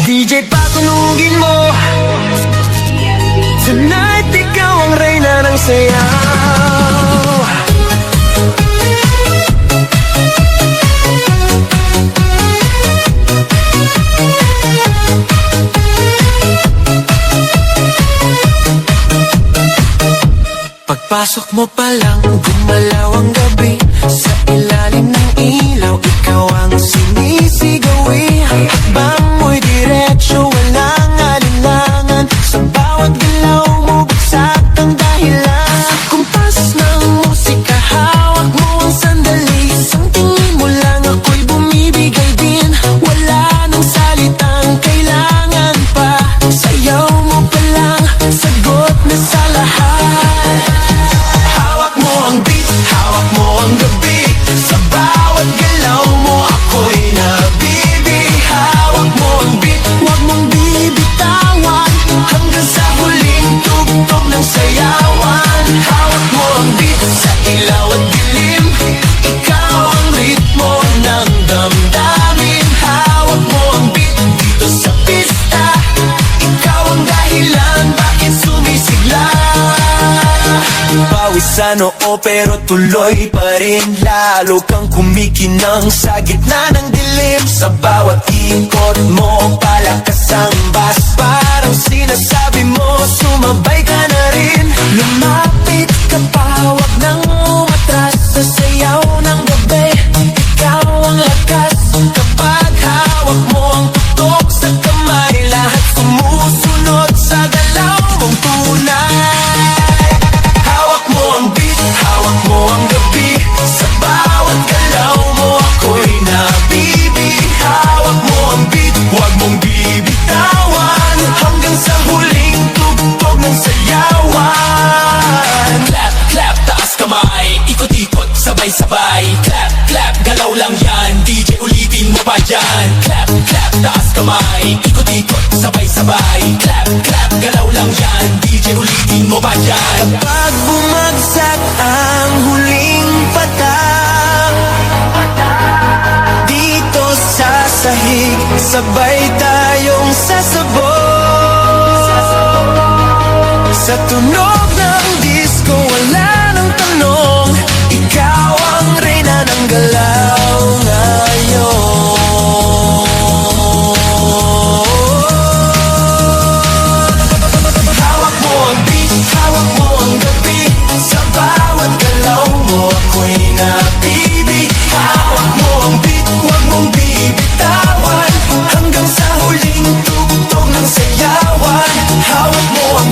DJ patunugin mo, tonight ikaw ang reyna ng sayaw. Pagpasok mo pa lang, gumalaw ang gabi. Sa ilalim ng ilaw, ikaw ang sinisigawi. Hakbang mo'y diretsyo, walang alinlangan. Sa bawat galaw mo, bagsak ang dahilan. Sa kumpas ng musika, hawak mo ang sandali. Isang tingin mo lang, ako'y bumibigay din. Wala nang salitang kailangan pa. Sayaw mo pa lang, sagot na sa lahat. Hawak mo ang beat, hawak mo ang gabi. Sa bawat galaw mo, ako'y nabibi. Hawak mo ang beat, huwag mong bibitawan. Hanggang sa huling tugtog ng sayawan. Hawak mo ang beat, sa ilaw at dilim. Ikaw ang ritmo ng damdamin. Hawak mo ang beat, dito sa pista. Ikaw ang dahilan, bakit sumisigla. Pawisan oo pero tuloy pa rin. Lalo kang kumikinang sa gitna ng dilim. Sa bawat ikot mo, palakas ang bass. Parang sinasabi mo, sumabay ka na rin. Lumapit ka pa, huwag nang umatras. Sa sayaw ng gabi, ikaw ang lakas. Kapag hawak mo ang tutok sa kamay, lahat sumusunod sa galaw mong tunay. Hawak mo ang beat, hawak mo ang gabi. Sa bawat galaw mo, ako'y nabibi. Hawak mo ang beat, huwag mong bibitawan. Hanggang sa huling tugtog ng sayawan. Clap, clap, taas kamay. Ikot-ikot, sabay-sabay. Clap, clap, galaw lang yan. DJ ulitin mo pa dyan. Clap, clap, taas kamay. Ikot-ikot, sabay-sabay. Clap, clap, galaw lang yan. DJ ulitin mo pa dyan. Pag bumagsak ang huling patak, dito sa sahig, sabay tayong sasabog. Sa tunog ng disco, wala nang tanong. Ikaw ang reyna ng galaw ngayon. Hawak mo ang beat, hawak mo ang gabi. Sa bawat galaw mo, ako'y nabibi. Hawak mo ang beat, huwag mong bibitawan. Hanggang sa huling tugtog ng sayawan. Hawak mo ang